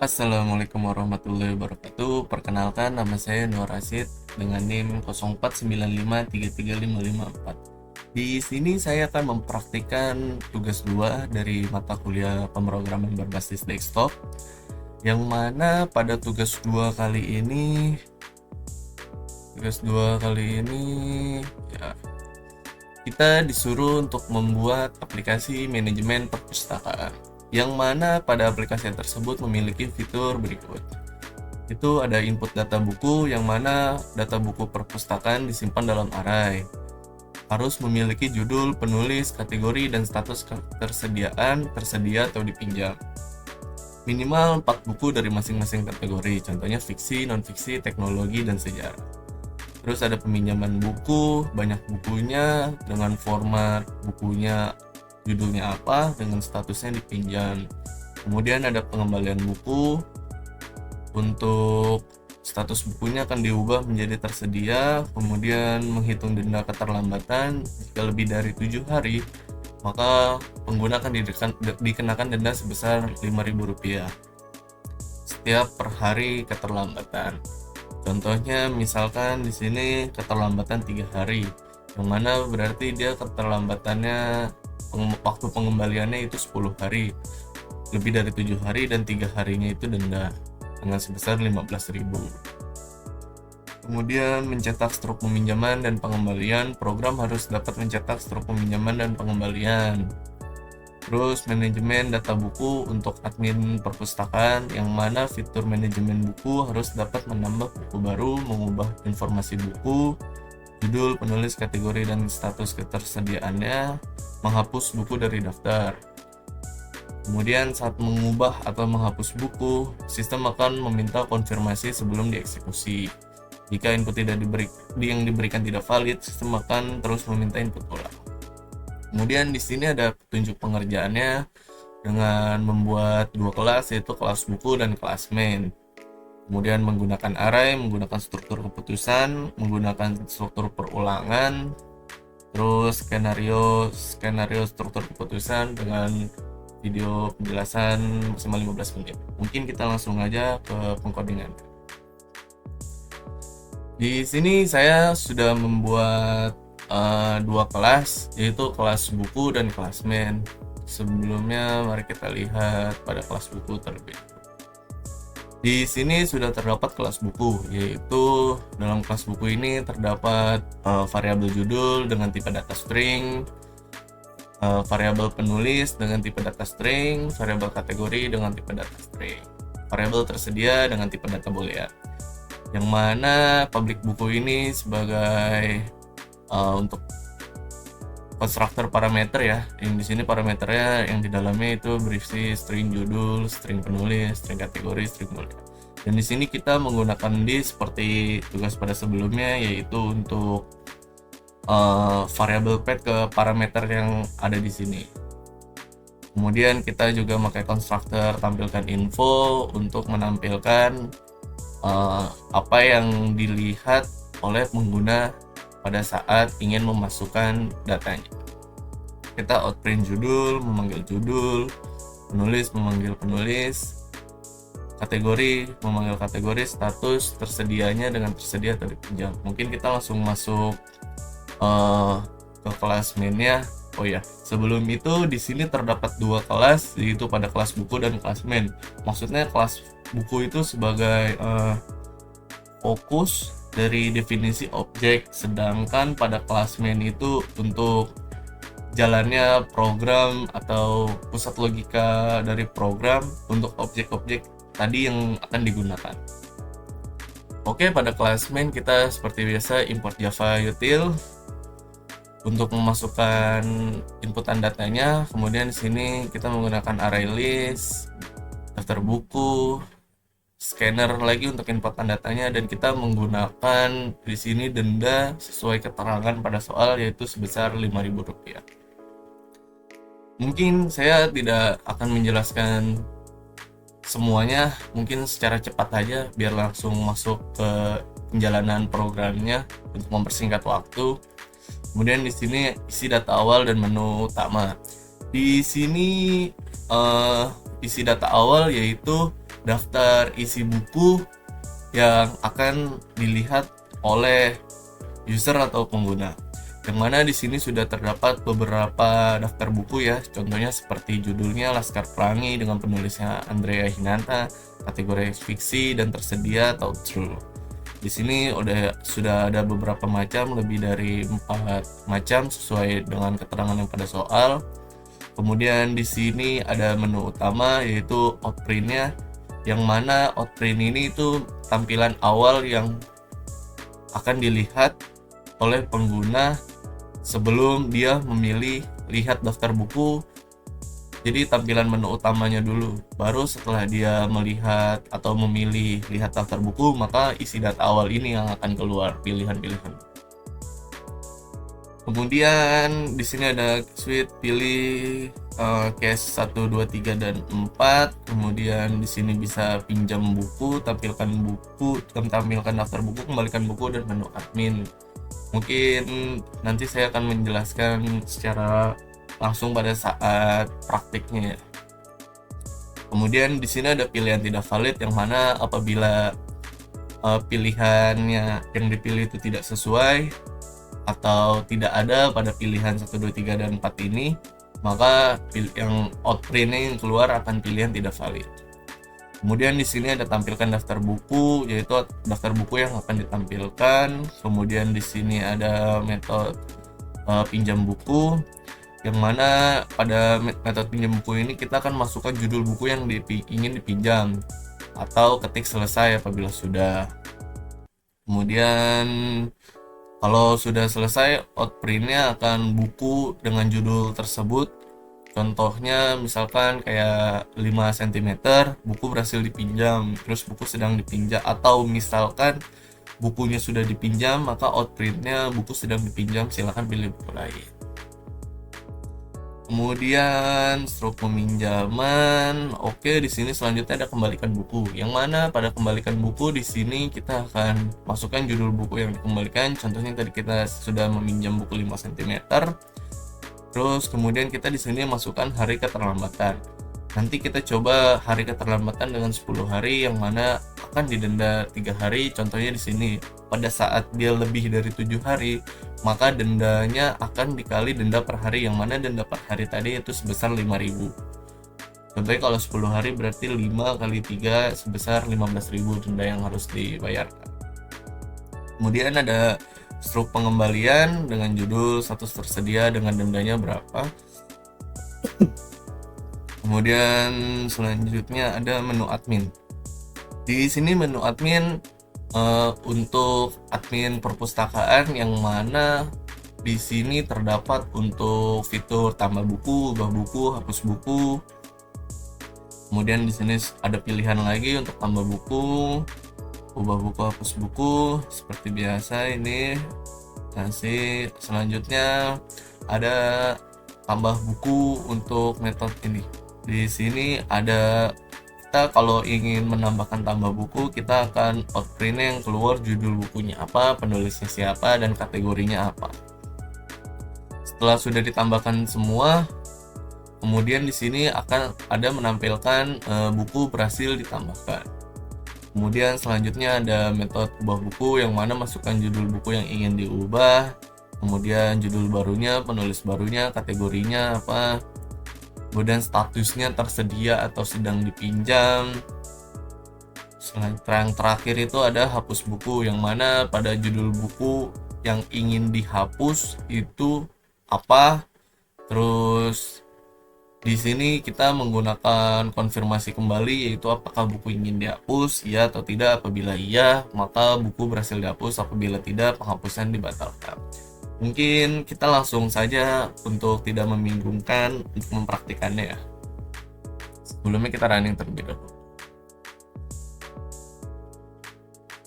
Assalamualaikum warahmatullahi wabarakatuh. Perkenalkan, nama saya Nur Rasid dengan NIM 0495335554. Di sini saya akan mempraktikkan tugas 2 dari mata kuliah pemrograman berbasis desktop, yang mana pada tugas dua kali ini ya, kita disuruh untuk membuat aplikasi manajemen perpustakaan, yang mana pada aplikasi tersebut memiliki fitur berikut. Itu ada input data buku, yang mana data buku perpustakaan disimpan dalam array. Harus memiliki judul, penulis, kategori, dan status ketersediaan, tersedia atau dipinjam. Minimal 4 buku dari masing-masing kategori, contohnya fiksi, non-fiksi, teknologi, dan sejarah. Terus ada peminjaman buku, banyak bukunya, dengan format bukunya, judulnya apa, dengan statusnya dipinjam. Kemudian ada pengembalian buku, untuk status bukunya akan diubah menjadi tersedia. Kemudian menghitung denda keterlambatan, jika lebih dari 7 hari, maka pengguna akan dikenakan denda sebesar Rp5.000 setiap per hari keterlambatan. Contohnya misalkan di sini keterlambatan 3 hari, yang mana berarti dia keterlambatannya waktu pengembaliannya itu 10 hari. Lebih dari 7 hari dan 3 harinya itu denda dengan sebesar Rp15.000. Kemudian mencetak struk peminjaman dan pengembalian. Program harus dapat mencetak struk peminjaman dan pengembalian. Terus manajemen data buku untuk admin perpustakaan, yang mana fitur manajemen buku harus dapat menambah buku baru, mengubah informasi buku, judul, penulis, kategori, dan status ketersediaannya, menghapus buku dari daftar. Kemudian saat mengubah atau menghapus buku, sistem akan meminta konfirmasi sebelum dieksekusi. Jika input yang diberikan tidak valid, sistem akan terus meminta input ulang. Kemudian di sini ada petunjuk pengerjaannya dengan membuat 2 kelas, yaitu kelas buku dan kelas main. Kemudian menggunakan array, menggunakan struktur keputusan, menggunakan struktur perulangan, terus skenario struktur keputusan dengan video penjelasan maksimal 15 menit. Mungkin kita langsung aja ke pengkodingan. Di sini saya sudah membuat 2 kelas, yaitu kelas buku dan kelas main. Sebelumnya mari kita lihat pada kelas buku terlebih. Di sini sudah terdapat kelas buku, yaitu dalam kelas buku ini terdapat variabel judul dengan tipe data string, variabel penulis dengan tipe data string, variabel kategori dengan tipe data string, variabel tersedia dengan tipe data boolean. Yang mana public buku ini sebagai untuk konstruktor parameter ya. Yang di sini parameternya yang di dalamnya itu berisi string judul, string penulis, string kategori, string boolean. Dan di sini kita menggunakan list seperti tugas pada sebelumnya, yaitu untuk variabel path ke parameter yang ada di sini. Kemudian kita juga pakai konstruktor tampilkan info untuk menampilkan apa yang dilihat oleh pengguna pada saat ingin memasukkan datanya. Kita outprint judul, memanggil judul, penulis memanggil penulis, kategori memanggil kategori, status tersedianya dengan tersedia atau dipinjam. Mungkin kita langsung masuk ke kelas mainnya. Oh ya, sebelum itu di sini terdapat 2 kelas, yaitu pada kelas buku dan kelas main. Maksudnya kelas buku itu sebagai fokus dari definisi objek, sedangkan pada kelas main itu untuk jalannya program atau pusat logika dari program untuk objek-objek tadi yang akan digunakan. Oke, pada kelas main kita seperti biasa import Java util untuk memasukkan inputan datanya. Kemudian di sini kita menggunakan array list, daftar buku, scanner lagi untuk inputan datanya, dan kita menggunakan di sini denda sesuai keterangan pada soal, yaitu sebesar Rp5.000. Mungkin saya tidak akan menjelaskan semuanya, mungkin secara cepat aja biar langsung masuk ke penjalanan programnya untuk mempersingkat waktu. Kemudian di sini isi data awal dan menu utama. Di sini isi data awal yaitu daftar isi buku yang akan dilihat oleh user atau pengguna. Yang mana di sini sudah terdapat beberapa daftar buku ya, contohnya seperti judulnya Laskar Pelangi dengan penulisnya Andrea Hinata, kategori fiksi dan tersedia atau true. Di sini sudah ada beberapa macam, lebih dari 4 macam sesuai dengan keterangan yang pada soal. Kemudian di sini ada menu utama yaitu outprint-nya, yang mana outprint ini itu tampilan awal yang akan dilihat oleh pengguna sebelum dia memilih lihat daftar buku. Jadi tampilan menu utamanya dulu, baru setelah dia melihat atau memilih lihat daftar buku, maka isi data awal ini yang akan keluar pilihan-pilihan. Kemudian di sini ada suite pilih case 1, 2, 3 dan 4. Kemudian di sini bisa pinjam buku, tampilkan daftar buku, kembalikan buku dan menu admin. Mungkin nanti saya akan menjelaskan secara langsung pada saat praktiknya ya. Kemudian di sini ada pilihan tidak valid, yang mana apabila pilihannya yang dipilih itu tidak sesuai atau tidak ada pada pilihan 1, 2, 3 dan 4 ini, maka yang outprint yang keluar akan pilihan tidak valid. Kemudian di sini ada tampilkan daftar buku, yaitu daftar buku yang akan ditampilkan. Kemudian di sini ada metode pinjam buku, yang mana pada metode pinjam buku ini kita akan masukkan judul buku yang ingin dipinjam atau ketik selesai apabila sudah. Kemudian kalau sudah selesai, outprint-nya akan buku dengan judul tersebut. Contohnya misalkan kayak 5 cm, buku berhasil dipinjam, terus buku sedang dipinjam, atau misalkan bukunya sudah dipinjam, maka outprint-nya buku sedang dipinjam, silakan pilih buku lain. Kemudian stroke peminjaman. Oke, di sini selanjutnya ada kembalikan buku. Yang mana pada kembalikan buku di sini kita akan masukkan judul buku yang dikembalikan. Contohnya tadi kita sudah meminjam buku 5 cm. Terus kemudian kita di sini masukkan hari keterlambatan. Nanti kita coba hari keterlambatan dengan 10 hari, yang mana akan didenda 3 hari. Contohnya di sini pada saat dia lebih dari 7 hari, maka dendanya akan dikali denda per hari, yang mana denda per hari tadi itu sebesar 5.000. Contohnya kalau 10 hari berarti 5 kali 3 sebesar 15.000 denda yang harus dibayarkan. Kemudian ada stroke pengembalian dengan judul status tersedia dengan dendanya berapa. Kemudian selanjutnya ada menu admin. Di sini menu admin untuk admin perpustakaan, yang mana di sini terdapat untuk fitur tambah buku, ubah buku, hapus buku. Kemudian di sini ada pilihan lagi untuk tambah buku, ubah buku, hapus buku seperti biasa ini. Selanjutnya ada tambah buku untuk metode ini. Di sini ada kita kalau ingin menambahkan tambah buku, kita akan outprint yang keluar judul bukunya apa, penulisnya siapa, dan kategorinya apa. Setelah sudah ditambahkan semua, kemudian di sini akan ada menampilkan buku berhasil ditambahkan. Kemudian selanjutnya ada metode ubah buku, yang mana masukkan judul buku yang ingin diubah, kemudian judul barunya, penulis barunya, kategorinya apa, kemudian statusnya tersedia atau sedang dipinjam. Yang terakhir itu ada hapus buku, yang mana pada judul buku yang ingin dihapus itu apa. Terus di sini kita menggunakan konfirmasi kembali, yaitu apakah buku ingin dihapus, iya atau tidak. Apabila iya, maka buku berhasil dihapus. Apabila tidak, penghapusan dibatalkan. Mungkin kita langsung saja untuk tidak membingungkan untuk mempraktikannya ya. Sebelumnya kita running terlebih dahulu.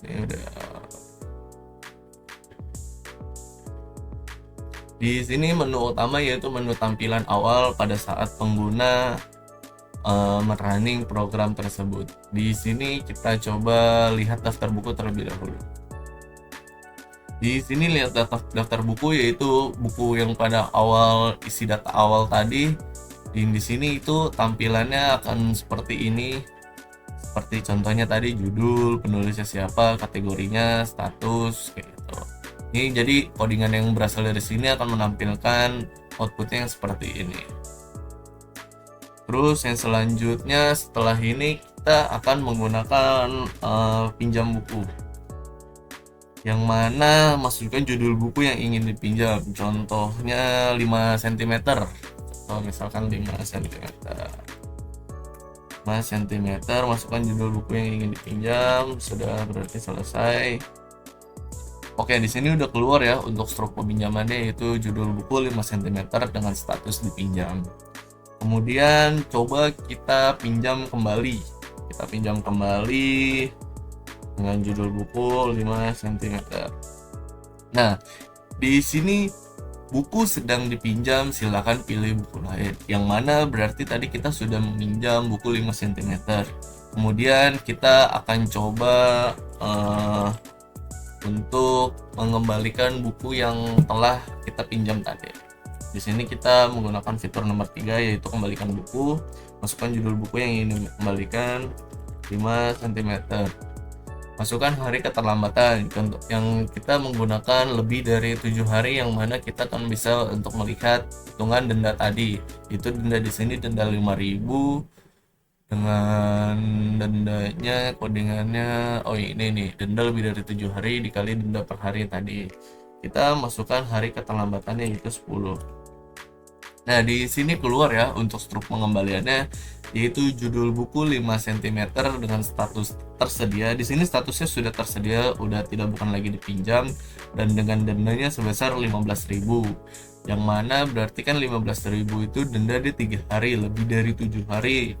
Ini udah. Di sini menu utama yaitu menu tampilan awal pada saat pengguna merunning program tersebut. Di sini kita coba lihat daftar buku terlebih dahulu. Di sini lihat daftar buku, yaitu buku yang pada awal isi data awal tadi. Di sini itu tampilannya akan seperti ini. seperti contohnya tadi judul, penulisnya siapa, kategorinya, status kayak gitu. Ini jadi codingan yang berasal dari sini akan menampilkan outputnya yang seperti ini. Terus yang selanjutnya setelah ini kita akan menggunakan pinjam buku, yang mana masukkan judul buku yang ingin dipinjam. Contohnya 5 cm, atau misalkan 5 cm. 5 cm, masukkan judul buku yang ingin dipinjam. Sudah, berarti selesai. Oke, di sini udah keluar ya untuk struk peminjamannya, yaitu judul buku 5 cm dengan status dipinjam. Kemudian coba kita pinjam kembali. Kita pinjam kembali dengan judul buku 5 cm. Nah, di sini buku sedang dipinjam, silakan pilih buku lain. Yang mana berarti tadi kita sudah meminjam buku 5 cm. Kemudian kita akan coba untuk mengembalikan buku yang telah kita pinjam tadi. Di sini kita menggunakan fitur nomor 3, yaitu kembalikan buku. Masukkan judul buku yang ingin dikembalikan 5 cm. Masukkan hari keterlambatan. Contoh yang kita menggunakan lebih dari 7 hari, yang mana kita akan bisa untuk melihat hitungan denda tadi. Itu denda di sini denda 5.000 dengan dendanya codingannya ini nih, denda lebih dari 7 hari dikali denda per hari tadi. Kita masukkan hari keterlambatannya yaitu 10. Nah, di sini keluar ya untuk struk pengembaliannya, yaitu judul buku 5 cm dengan status tersedia. Di sini statusnya sudah tersedia, udah bukan lagi dipinjam, dan dengan dendanya sebesar 15.000. Yang mana berarti kan 15.000 itu denda di 3 hari, lebih dari 7 hari.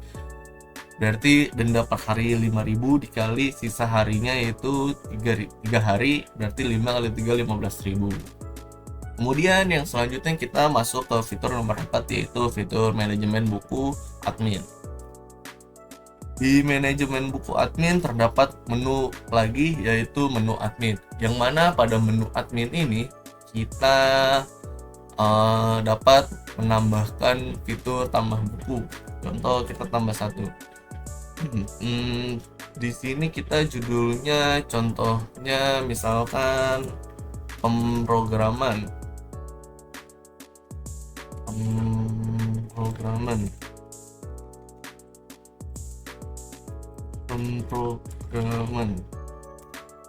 Berarti denda per hari 5.000 dikali sisa harinya yaitu 3 hari, berarti 5 kali 3 15.000. Kemudian yang selanjutnya kita masuk ke fitur nomor 4, yaitu fitur manajemen buku admin. Di manajemen buku admin terdapat menu lagi, yaitu menu admin, yang mana pada menu admin ini kita dapat menambahkan fitur tambah buku. Contoh, kita tambah 1. Di sini kita judulnya contohnya misalkan pemrograman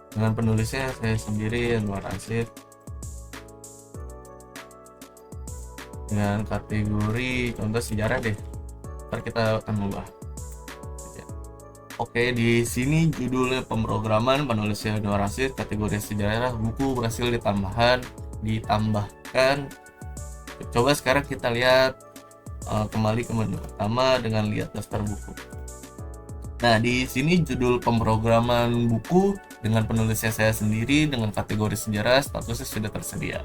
dengan penulisnya saya sendiri, Anwar Asid, dengan kategori contoh sejarah deh. Ntar kita akan mengubah. Oke, di sini judulnya pemrograman, penulisnya Anwar Asid, kategori sejarah, buku berhasil ditambahkan. Coba sekarang kita lihat kembali ke menu pertama dengan lihat daftar buku. Nah, di sini judul pemrograman buku dengan penulisnya saya sendiri dengan kategori sejarah, statusnya sudah tersedia.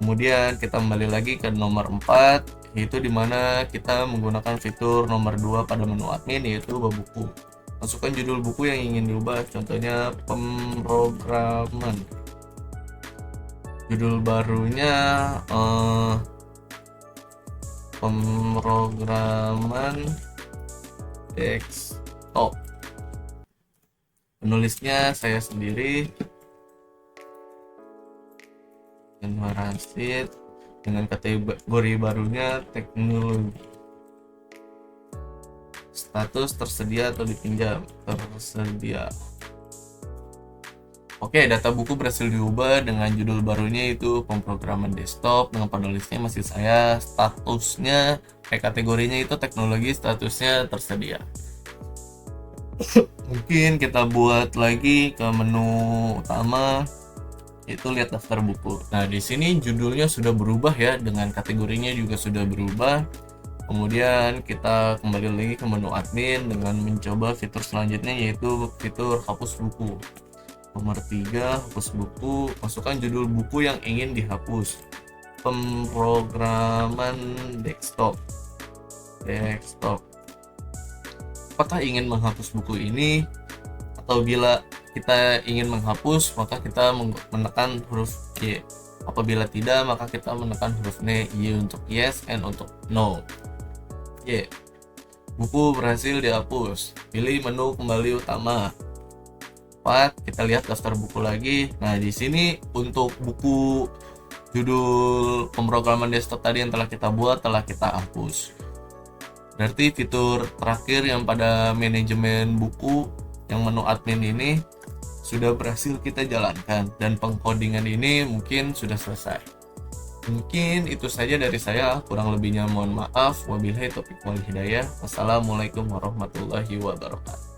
Kemudian kita kembali lagi ke nomor 4, yaitu dimana kita menggunakan fitur nomor 2 pada menu admin, yaitu ubah buku. Masukkan judul buku yang ingin diubah, contohnya pemrograman. Judul barunya pemrograman desktop. Penulisnya saya sendiri, Anwar Asid, dengan kategori barunya teknologi. Status tersedia atau dipinjam, tersedia. Oke, data buku berhasil diubah dengan judul barunya itu pemrograman desktop, dengan penulisnya masih saya, statusnya kategorinya itu teknologi, statusnya tersedia. Mungkin kita buat lagi ke menu utama, itu lihat daftar buku. Nah, di sini judulnya sudah berubah ya, dengan kategorinya juga sudah berubah. Kemudian kita kembali lagi ke menu admin dengan mencoba fitur selanjutnya, yaitu fitur hapus buku. Nomor 3, hapus buku. Masukkan judul buku yang ingin dihapus. Pemrograman desktop. Apakah ingin menghapus buku ini? Atau bila kita ingin menghapus, maka kita menekan huruf Y. Apabila tidak, maka kita menekan huruf N. Y untuk yes, N untuk no. Y. Buku berhasil dihapus. Pilih menu kembali utama. 4. Kita lihat daftar buku lagi. Nah, di sini untuk buku judul pemrograman desktop tadi yang telah kita buat telah kita hapus. Berarti fitur terakhir yang pada manajemen buku yang menu admin ini sudah berhasil kita jalankan, dan pengkodingan ini mungkin sudah selesai. Mungkin itu saja dari saya, kurang lebihnya mohon maaf. Wabillahi taufiq wal hidayah. Wassalamualaikum warahmatullahi wabarakatuh.